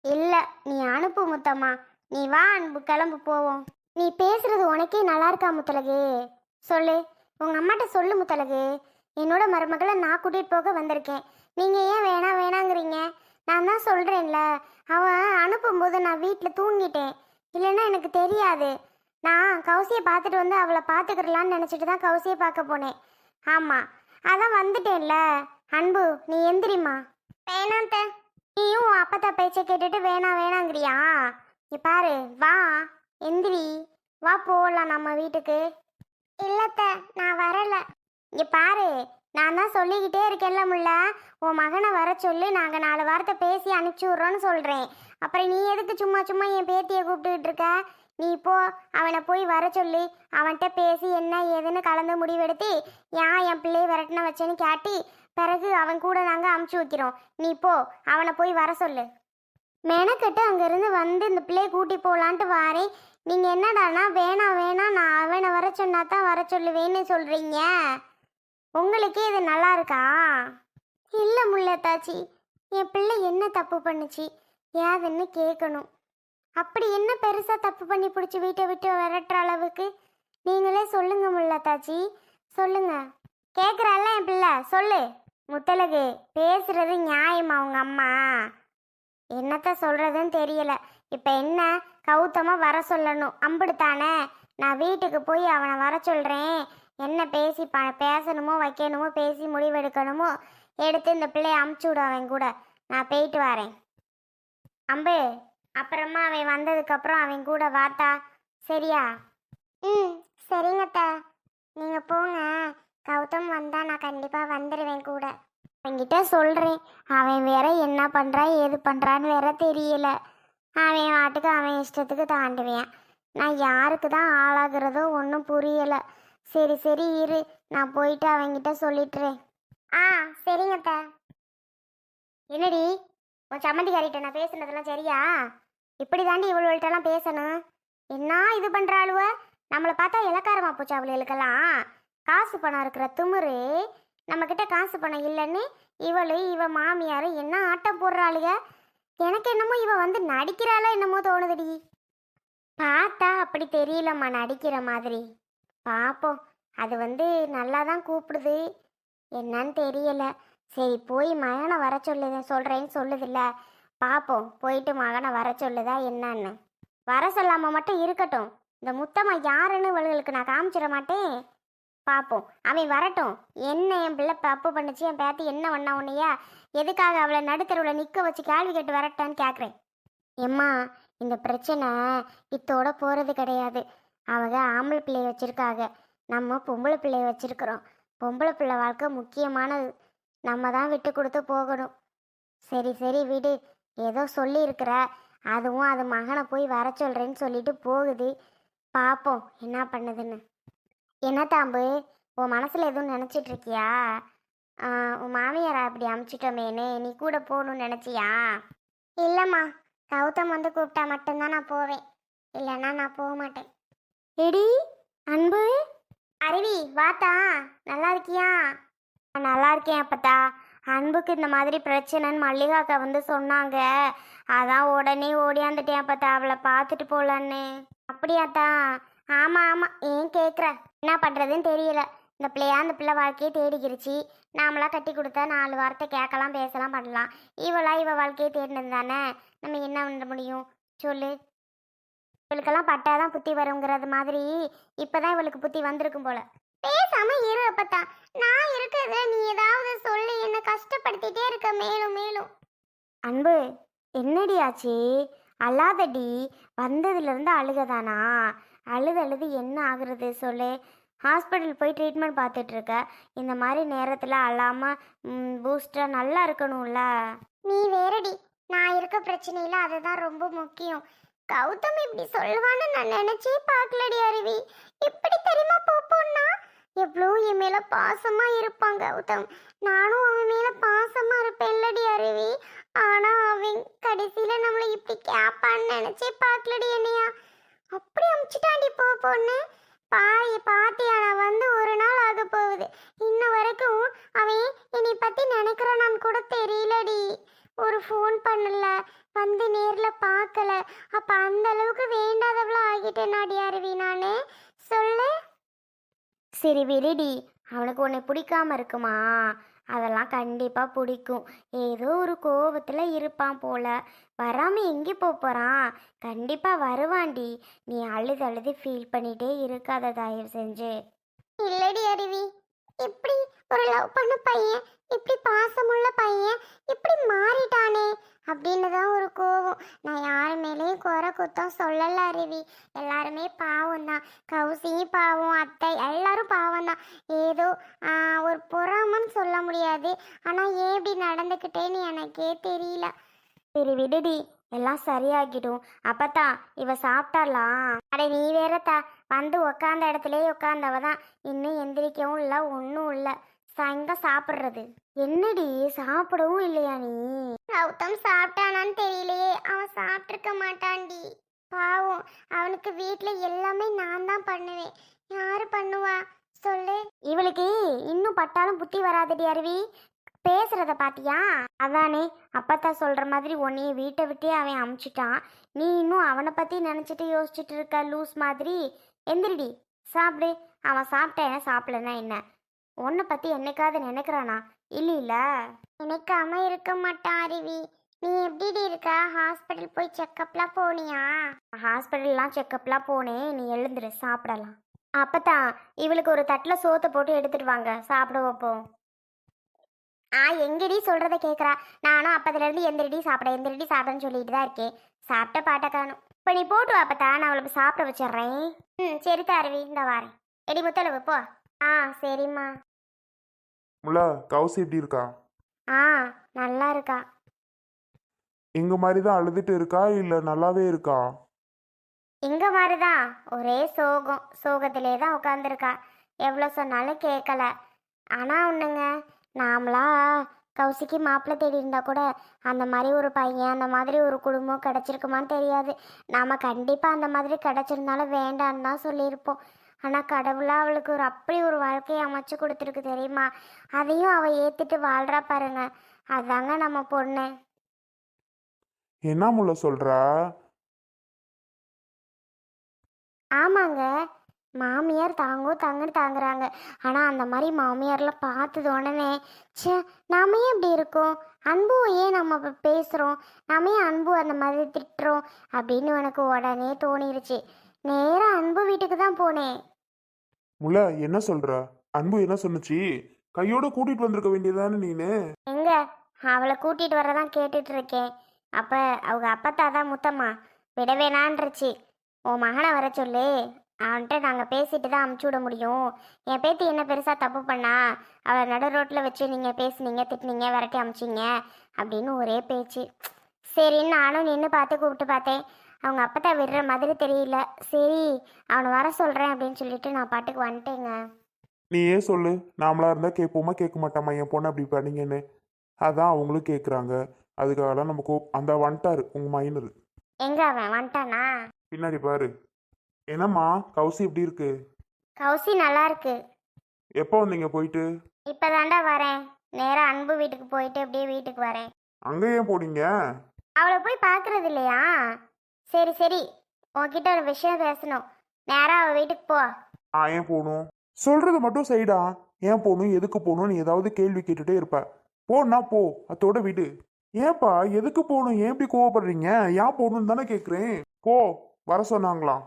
இல்ல, நீ அனுப்பு முத்தம்மா. நீ வா அன்பு, கிளம்பு போவோம். நீ பேசுறது உனக்கே நல்லா இருக்கா முத்தழகு? சொல்லு. உங்க அம்மாட்ட சொல்லு முத்தழகு. என்னோட மருமகளை நான் கூட்டிட்டு போக வந்திருக்கேன். நீங்க ஏன் வேணாம் வேணாங்கிறீங்க? நான் தான் சொல்றேன்ல. அவன் அனுப்பும்போது நான் வீட்டில் தூங்கிட்டேன். இல்லைன்னா எனக்கு தெரியாது. நான் கௌசியை பார்த்துட்டு வந்து அவளை பார்த்துக்கிறலான்னு நினச்சிட்டு தான் கௌசியை பார்க்க போனேன். ஆமாம், அதான் வந்துட்டேன்ல. அன்பு, நீ எந்திரிம்மா. வேணாத்த. நீயும் உன் அப்பத்தா பேச்சை கேட்டுட்டு வேணாம் வேணாங்கிறியா? நீ பாரு, வா, எந்திரி, வா போகலாம் நம்ம வீட்டுக்கு. இல்லத்த, நான் வரல. இங்க பாரு, நான் தான் சொல்லிக்கிட்டே இருக்கேன்ல முல்ல. உன் மகனை வர சொல்லி நாங்கள் 4 வாரத்தை பேசி அனுப்பிச்சி விட்றோன்னு சொல்கிறேன். அப்புறம் நீ எதுக்கு சும்மா சும்மா என் பேத்தியை கூப்பிட்டுக்கிட்டு இருக்க? நீ போ, அவனை போய் வர சொல்லி அவன்கிட்ட பேசி என்ன ஏதுன்னு கலந்து முடிவெடுத்து என் பிள்ளையை விரட்டின வச்சேன்னு கேட்டி பிறகு அவன் கூட நாங்கள் அமுச்சு வைக்கிறோம். நீ போ, அவனை போய் வர சொல்லு. மெனக்கட்டு அங்கேருந்து வந்து இந்த பிள்ளையை கூட்டி போகலான்ட்டு வாரேன். நீங்கள் என்னடானா வேணாம் வேணாம், நான் அவனை வர சொன்னா தான் வர சொல்லுவேன்னு சொல்கிறீங்க. உங்களுக்கே இது நல்லா இருக்கா? இல்லை முள்ளத்தாச்சி, என் பிள்ளை என்ன தப்பு பண்ணுச்சு ஏதுன்னு கேட்கணும். அப்படி என்ன பெருசாக தப்பு பண்ணி பிடிச்சி வீட்டை விட்டு விரட்டுற அளவுக்கு? நீங்களே சொல்லுங்க முள்ளத்தாச்சி, சொல்லுங்க. கேட்குறால என் பிள்ளை, சொல்லு. முத்தழகு, பேசுறது நியாயமா உங்க அம்மா? என்னத்த சொல்றதுன்னு தெரியல. இப்போ என்ன, கௌதமாக வர சொல்லணும் அம்பிடுத்தானே? நான் வீட்டுக்கு போய் அவனை வர சொல்கிறேன். என்ன பேசி பேசணுமோ வைக்கணுமோ பேசி முடிவெடுக்கணுமோ எடுத்து இந்த பிள்ளைய அமுச்சு விடு அவன் கூட. நான் போயிட்டு வரேன் அம்பு. அப்புறமா அவன் வந்ததுக்கப்புறம் அவன் கூட வாத்தா, சரியா? ம், சரிங்கத்த. நீங்கள் போங்க. கௌதம் வந்தால் நான் கண்டிப்பாக வந்துடுவேன் கூட. அவன்கிட்ட சொல்கிறேன். அவன் வேற என்ன பண்ணுறான் ஏது பண்ணுறான்னு வேற தெரியல. அவன் வாட்டுக்கு அவன் இஷ்டத்துக்கு தாண்டுவேன். நான் யாருக்கு தான் ஆளாகிறதோ ஒன்றும் புரியலை. சரி சரி இரு, நான் போயிட்டு அவங்கிட்ட சொல்லிட்டுறேன். ஆ, சரிங்கத்த. என்னடி, உன் சம்மந்திக்காரிட்ட நான் பேசுனதெல்லாம் சரியா? இப்படி தாண்டி இவள்கிட்டலாம் பேசணும். என்ன இது பண்ணுறாளுவ? நம்மளை பார்த்தா இலக்காரமாக போச்சு அவளுக்கெல்லாம். காசு பணம் இருக்கிற துமுறு. நம்மக்கிட்ட காசு பணம் இல்லைன்னு இவ மாமியார் என்ன ஆட்டம் போடுறாளுக. எனக்கு என்னமோ இவ வந்து நடிக்கிறாளோ என்னமோ தோணுதுடி. பார்த்தா அப்படி தெரியலம்மா நடிக்கிற மாதிரி. பார்ப்போம். அது வந்து நல்லா தான் கூப்பிடுது, என்னன்னு தெரியல. சரி, போய் மகனை வர சொல்கிறேன்னு சொல்லுதில்ல. பார்ப்போம், போயிட்டு மகனை வர சொல்லுதா என்னன்னு. வர சொல்லாமல் மட்டும் இருக்கட்டும். இந்த முத்தம்மா யாருன்னு இவளுகளுக்கு நான் காமிச்சிட மாட்டேன். பார்ப்போம், அவன் வரட்டும். என்ன என் பிள்ளை தப்பு பண்ணுச்சு, என் பேத்தி என்ன பண்ணா உன்னையா, எதுக்காக அவளை நடுத்தருவில் நிற்க வச்சு கேள்வி கேட்டு வரட்டான்னு கேட்குறேன். எம்மா, இந்த பிரச்சனை இத்தோட போகிறது கிடையாது. அவங்க ஆம்பளை பிள்ளைய வச்சுருக்காங்க, நம்ம பொம்பளை பிள்ளைய வச்சுருக்குறோம். பொம்பளை பிள்ளை வாழ்க்கை முக்கியமானது. நம்ம தான் விட்டு கொடுத்து போகணும். சரி சரி விடு, ஏதோ சொல்லியிருக்கிற. அதுவும் அது மகனை போய் வர சொல்கிறேன்னு சொல்லிட்டு போகுது. பார்ப்போம் என்ன பண்ணுதுன்னு. என்ன தாம்பு, உன் மனசில் எதுவும் நினச்சிட்ருக்கியா? உன் மாமியாரை அப்படி அமுச்சிட்டோமேனு நீ கூட போகணும்னு நினச்சியா? இல்லைம்மா, கௌதம் வந்து கூப்பிட்டா மட்டும்தான் நான் போவேன், இல்லைன்னா நான் போக மாட்டேன். எடி அன்பு, அருவி வாத்தா, நல்லா இருக்கியா? நல்லா இருக்கேன் அப்பத்தா. அன்புக்கு இந்த மாதிரி பிரச்சனைன்னு மல்லிகாக்கா வந்து சொன்னாங்க. அதான் உடனே ஓடியாந்துட்டேன் அப்பத்தா, அவளை பார்த்துட்டு போகலான்னு. அப்படியாத்தா? ஆமாம் ஆமாம், ஏன் கேட்குற? என்ன பண்ணுறதுன்னு தெரியல. இந்த பிள்ளையா அந்த பிள்ளை வாழ்க்கையை தேடிக்கிருச்சு. நாமளாக கட்டி கொடுத்தா 4 வார்த்தை கேட்கலாம் பேசலாம் பண்ணலாம். இவ வாழ்க்கையை தேடினது தானே. நம்ம என்ன பண்ண முடியும் சொல்லு? இவளுக்கெல்லாம் பட்டாதான் புத்தி வருங்கிறது மாதிரி இப்போதான் இவளுக்கு புத்தி வந்திருக்கும் போல. பேசாம இரு அப்பத்தா. நான் இருக்கிறத நீ ஏதாவது சொல்லி என்ன கஷ்டப்படுத்திட்டே இருக்க மேலும் மேலும். அன்பு, என்னடி ஆச்சு? அழாதடி. வந்ததுலேருந்து அழுகதானா? அழுது என்ன ஆகுறது சொல்லு? ஹாஸ்பிட்டல் போய் ட்ரீட்மெண்ட் பார்த்துட்ருக்க. இந்த மாதிரி நேரத்தில் அழாமல் பூஸ்டராக நல்லா இருக்கணும்ல. நீ வேறடி, நான் இருக்க பிரச்சனையில் அதுதான் ரொம்ப முக்கியம். கௌதம் இப்படி சொல்லுவான்னு நான் நினச்சே பார்க்கலடி அருவி. இப்படி தெரியுமா போப்போன்னா எவ்வளோ என் மேலே பாசமாக இருப்பான் கௌதம். நானும் அவன் மேலே பாசமாக இருப்பேன் இல்லடி அருவி. ஆனால் அவன் கடைசியில் நம்மளை இப்படி கேட்பான்னு நினச்சே பார்க்கலடி என்னையா. அப்படி அமுச்சிட்டாண்டி போன்னு. பாத்தியா, நான் வந்து ஒரு நாள் ஆக போகுது. இன்ன வரைக்கும் அவன் என்னை பற்றி நினைக்கிறானான்னு கூட தெரியலடி. ஒரு ஃபோன் பண்ணல, வந்து நேர்ல பார்க்கல. அப்ப அந்த அளவுக்கு வேண்டாதவளா ஆகிட்டேனாடி அருவி நானு. சொல்லு. சரி விடுடி, அவனுக்கு உன்னை பிடிக்காம இருக்குமா? அதெல்லாம் கண்டிப்பா பிடிக்கும். ஏதோ ஒரு கோவத்துல இருப்பான் போல. வராம எங்கே போறான்? கண்டிப்பா வருவான்டி. நீ அழுது அழுது ஃபீல் பண்ணிட்டே இருக்காத தயவு செஞ்சு. இல்லடி அருவி, இப்படி ஒரு லவ் பண்ண பையன், இப்படி பாசமுள்ள பையன் இப்படி மாறிட்டானே அப்படின்னு தான் ஒரு கோவம். நான் யார் மேலேயும் குறை குத்தம் சொல்லல அருவி. எல்லாருமே பாவம் தான். கௌசியும் பாவம், அத்தை எல்லாரும் பாவம் தான். ஏதோ ஒரு பொறாமன்னு சொல்ல முடியாது. ஆனால் ஏன் இப்படி நடந்துக்கிட்டேன்னு எனக்கே தெரியல. சரி விடுடி, எல்லாம் சரியாகிடும். அப்பத்தான் இவ சாப்பிட்டாலாம். அட நீ வேறத்தா, வந்து உக்காந்த இடத்துலயே உட்காந்தவ தான். இன்னும் எந்திரிக்கவும் இல்லை, ஒன்றும் இல்லை. எங்க சாப்பிட்றது? என்னடி சாப்பிடவும் இல்லையா நீ? கௌதம் சாப்பிட்டானான்னு தெரியலையே. அவன் சாப்பிட்ருக்க மாட்டான்டி. பாவம், அவனுக்கு வீட்டில் எல்லாமே நான் தான் பண்ணுவேன். யாரு பண்ணுவா சொல்லு? இவளுக்கு இன்னும் பட்டாலும் புத்தி வராதடி அருவி. பேசுறத பாத்தியா? அதானே, அப்பத்தா சொல்ற மாதிரி உன்னைய வீட்டை விட்டே அவன் அமுச்சிட்டான். நீ இன்னும் அவனை பத்தி நினைச்சிட்டு யோசிச்சுட்டு இருக்க லூஸ் மாதிரி. எந்திரிடி, சாப்பிடு. அவன் சாப்பிட்டா என்ன, சாப்பிடலன்னா என்ன? உன்னை பத்தி என்னைக்காவது நினைக்கிறானா? இல்ல நினைக்காம இருக்க மாட்டான் அருவி. நீ எப்படி இருக்கா? ஹாஸ்பிட்டல் போய் செக்கப்லாம் போனியா? ஹாஸ்பிட்டல்லாம் செக்கப்லாம் போனேன். நீ எழுந்துரு, சாப்பிடலாம். அப்பதான் இவளுக்கு ஒரு தட்டில் சோத்தை போட்டு எடுத்துட்டு வாங்க, சாப்பிட வைப்போம். எங்கடி சொல்கிறத கேட்குறா? நானும் அப்போதுலேருந்து எந்திரடி சாப்பிடன்னு சொல்லிட்டு தான் இருக்கேன். சாப்பிட்ட பாட்டை காணும். இப்போ நீ போட்டு வாப்பத்தா, நான் அவளுக்கு சாப்பிட வச்சிட்றேன். சரி தாரவி, இந்த வாரேன். எடி முத்தளவு போ. சரிம்மா. முலா, கௌசி எப்படி இருக்கா? நல்லா இருக்கா. எங்க மாதிரி தான் அழுதுட்டு இருக்கா இல்ல நல்லாவே இருக்கா? இங்க மாதிரிதான், ஒரே சோகத்திலே தான் உட்காந்துருக்கா. எவ்வளோ சொன்னாலும் கேட்கல. ஆனால் ஒன்றுங்க, நாமளா கௌசிக்கு மாப்பிள்ளை தேடி இருந்தா கூட அந்த மாதிரி ஒரு பையன், அந்த மாதிரி ஒரு குடும்பம் கிடச்சிருக்குமான்னு தெரியாது. நாம் கண்டிப்பாக அந்த மாதிரி கிடச்சிருந்தாலும் வேண்டான்னு தான் சொல்லியிருப்போம். ஆனால் கடவுளாக அவளுக்கு அப்படி ஒரு வாழ்க்கையை அமைச்சு கொடுத்துருக்கு தெரியுமா? அதையும் அவள் ஏற்றுட்டு வாழ்கிறா பாருங்க. அதாங்க நம்ம பொண்ணு. என்ன முல்ல சொல்றா? ஆமாங்க, மாமியார் தாங்கன்னு தாங்குறாங்க. ஆனால் அந்த மாதிரி மாமியார்லாம் பார்த்தது உடனே நாம ஏன் இப்படி இருக்கோம், அன்பு ஏன் நம்ம பேசுகிறோம், நாம ஏன் அன்பு அந்த மாதிரி திட்டுறோம் அப்படின்னு எனக்கு உடனே தோணிருச்சு. நேராக அன்பு வீட்டுக்கு தான் போனேன். முல்ல என்ன சொல்ற? அன்பு என்ன சொன்னுச்சு? கையோட கூட்டிட்டு வந்திருக்க வேண்டியதானே நீனு? எங்க அவளை கூட்டிட்டு வரதான் கேட்டுட்டு இருக்கேன். அப்ப அவங்க அப்பத்தா தான் முத்தம்மா விடவேணான்றுச்சு. உன் மகனை வர சொல்லு, அவன்கிட்ட நாங்கள் பேசிட்டு தான் அமுச்சு விட முடியும். என் பேத்தி என்ன பெருசாக தப்பு பண்ணா, அவளை நடு ரோட்டில் வச்சு நீங்கள் பேசுனீங்க, திட்டினீங்க, விரட்டி அமுச்சிங்க அப்படின்னு ஒரே பேச்சு. சரின்னு நானும் நின்று கூப்பிட்டு பார்த்தேன். அவங்க அப்பத்தான் விடுற மாதிரி தெரியல. சரி அவனை வர சொல்கிறேன் அப்படின்னு சொல்லிட்டு நான் பாட்டுக்கு வந்துட்டேங்க. நீ ஏன் சொல்லு, நாமளா இருந்தா கேட்போமா கேட்க மாட்டாமா என் பொண்ணு அப்படி பண்ணீங்கன்னு? அதான் அவங்களும் கேட்குறாங்க. அதுக்காகலாம் நமக்கு அந்த வந்துட்டாரு உங்க மைனர். எங்க அவன் வந்துட்டானா? பின்னாடி பாரு. என்னம்மா கௌசி எப்படி இருக்கு? கௌசி நல்லா இருக்கு. எப்போ வந்தீங்க போயிட்டு? இப்பதாண்டா வரேன். நேரா அன்பு வீட்டுக்கு போயிட்டு அப்படியே வீட்டுக்கு வரேன். அங்க ஏன் போனீங்க? அவளை போய் பார்க்கறது இல்லையா? சரி சரி, உன்கிட்ட ஒரு விஷயம் பேசணும். நேரா அவள் வீட்டுக்கு போ. ஏன் போகணும்? சொல்றது மட்டும் சைடா. ஏன் போகணும், எதுக்கு போகணும், நீ ஏதாவது கேள்வி கேட்டுட்டே இருப்ப. போனா போ, அதோட விடு. ஏன்பா எதுக்கு போகணும், ஏன் இப்படி கோவப்படுறீங்க? ஏன் போகணும்னு தானே கேட்குறேன். போ, வர சொன்னாங்களாம்.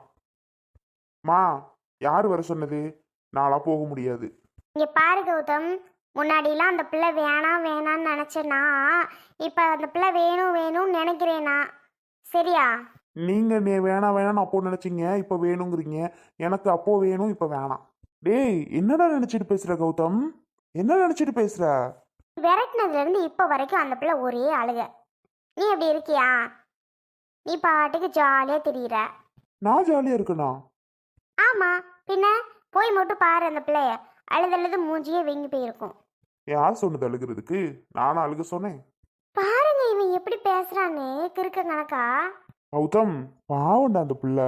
மா, யார் வர சொன்னது? நாளா போக முடியாது. இங்க பாரு கௌதம், முன்னாடிலாம் அந்த பிள்ளை வேணான்னு நினைச்சேன்னா இப்ப அந்த பிள்ளை வேணும்னு நினைக்கிறேனா? சரியா? நீங்க நீ வேணாம் அப்போ நினைச்சீங்க, இப்ப வேணுங்கிறீங்க. எனக்கு அப்போ வேணும், இப்ப வேணாம். டேய், என்னடா நினைச்சிட்டு பேசுற கௌதம்? என்ன நினைச்சிட்டு பேசுற? விரட்டினதுல இருந்து இப்ப வரைக்கும் அந்த பிள்ளை ஒரே அழுக. நீ எப்படி இருக்கியா? நீ பாட்டுக்கு ஜாலியா தெரியுற. நான் ஜாலியா இருக்கனா? ஆமா, பின்ன போய் மட்டும் பாரு அந்த பிள்ளைய. அழுது மூஞ்சியே வெங்கி போயிருக்கும். யார் சொன்னது அழுகிறதுக்கு? நானும் அழுக சொன்னேன்? பாருங்க இவன் எப்படி பேசுறான்னு, கிறுக்க கணக்கா. கௌதம், பாவண்டா அந்த பிள்ளை.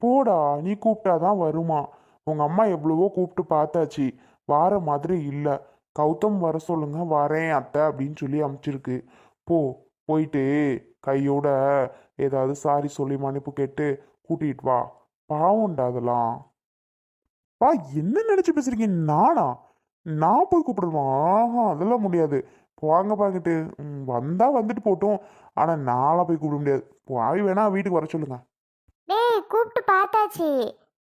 போடா, நீ கூப்பிட்டாதான் வருமா? உங்க அம்மா எவ்வளவோ கூப்பிட்டு பார்த்தாச்சு, வார மாதிரி இல்லை. கௌதம் வர சொல்லுங்க, வரேன் அத்தை அப்படின்னு சொல்லி அமுச்சிருக்கு. போ, போயிட்டு கையோட ஏதாவது சாரி சொல்லி மன்னிப்பு கேட்டு கூட்டிட்டு வா. பாவம்டா அதெல்லாம். பா, என்ன நினைச்சு பேசுறீங்க? நானா? நான் போய் கூப்பிடுவேன்? ஆஹா, அதெல்லாம் முடியாது. போங்க பாக்கிட்டு. வந்தா வந்துட்டு போட்டும். ஆனா நான்லாம் போய் கூப்பிட முடியாது. போய் வேணா வீட்டுக்கு வர சொல்லுங்க. டேய், கூப்பிட்டு பார்த்தாச்சு,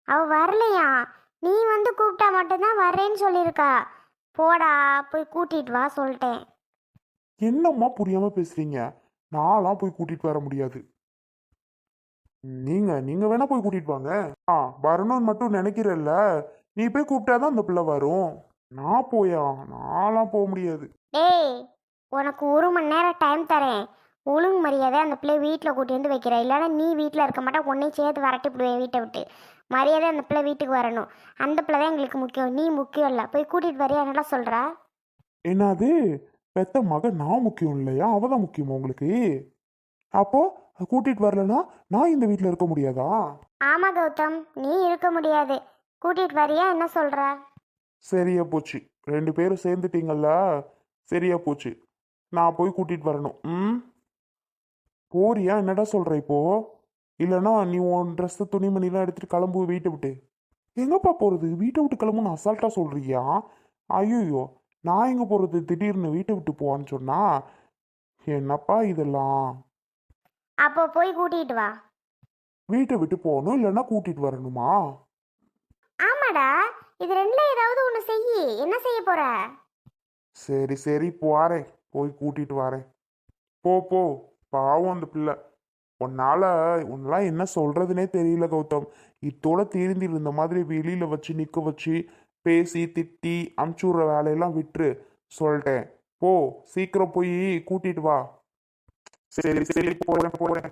அவ வரலையா? நீ வந்து கூப்பிட்டா மட்டும்தான் வர்றேன்னு சொல்லியிருக்கா. போடா, போய் கூட்டிட்டு வா சொல்லிட்டேன். என்னம்மா புரியாம பேசுறீங்க? நான்லாம் போய் கூட்டிட்டு வர முடியாது. நீங்க நீங்க வேணா போய் கூட்டிட்டு வாங்க. ஆ, வரணும்னு மட்டும் நினைக்கிறல்ல, நீ போய் கூப்பிட்டாதான் அந்த பிள்ளை வரும். நான் போயா? நான்லாம் போக முடியாது. டேய், உனக்கு 1 மணி நேரம் டைம் தரேன். ஒழுங்கு மரியாதை அந்த பிள்ளைய வீட்டில் கூட்டி வந்து வைக்கிற, இல்லைன்னா நீ வீட்டில் இருக்க மாட்டா, உன்னையும் சேர்த்து விரட்டி விடுவேன் வீட்டை விட்டு. மரியாதை அந்த பிள்ளை வீட்டுக்கு வரணும். அந்த பிள்ளை தான் எங்களுக்கு முக்கியம், நீ முக்கியம் இல்லை. போய் கூட்டிகிட்டு வரையா என்னடா சொல்கிற? என்னது? பெத்த மக நான் முக்கியம் இல்லையா? அவதான் முக்கியமா உங்களுக்கு? அப்போ கூட்டிட்டு வரலனா நான் இந்த வீட்டில் இருக்க முடியாதா? ஆமாம் கௌதம், நீ இருக்க முடியாது. கூட்டிகிட்டு வரியா என்ன சொல்கிற? சரியா போச்சு. 2 பேரும் சேர்ந்துட்டீங்கல்ல, சரியா போச்சு. நான் போய் கூட்டிட்டு வரணும். போறியா? என்னடா சொல்ற இப்போ? இல்லைன்னா நீ உன் ட்ரெஸ்ஸு துணிமணிலாம் எடுத்துட்டு கிளம்பு வீட்டை விட்டு. எங்கப்பா போறது? வீட்டை விட்டு கிளம்புன்னு அசால்ட்டா சொல்றியா? ஐயோ, நான் எங்க போறது? திடீர்னு வீட்டை விட்டு போவான்னு சொன்னா என்னப்பா இதெல்லாம்? அப்போ போய் கூட்டிகிட்டு வா. வீட்டை விட்டு போகணும், இல்லைன்னா கூட்டிட்டு வரணுமா? ஆமாடா, இது ரெண்டுல ஏதாவது ஒன்று செய்யி. என்ன செய்ய போற? சரி சரி, போறேன். போய் கூட்டிட்டு வரேன். போ போ. பாவம் அந்த பிள்ளை. உன்னால உன்னெல்லாம் என்ன சொல்றதுனே தெரியல கௌதம். இத்தோட தீர்ந்து இந்த மாதிரி வெளியில வச்சு நிக்க வச்சு பேசி திட்டி அமுச்சு விடுற வேலையெல்லாம் விட்டுரு சொல்லிட்டேன். போ, சீக்கிரம் போய் கூட்டிட்டு வா. சரி சரி, போறேன் போறேன்.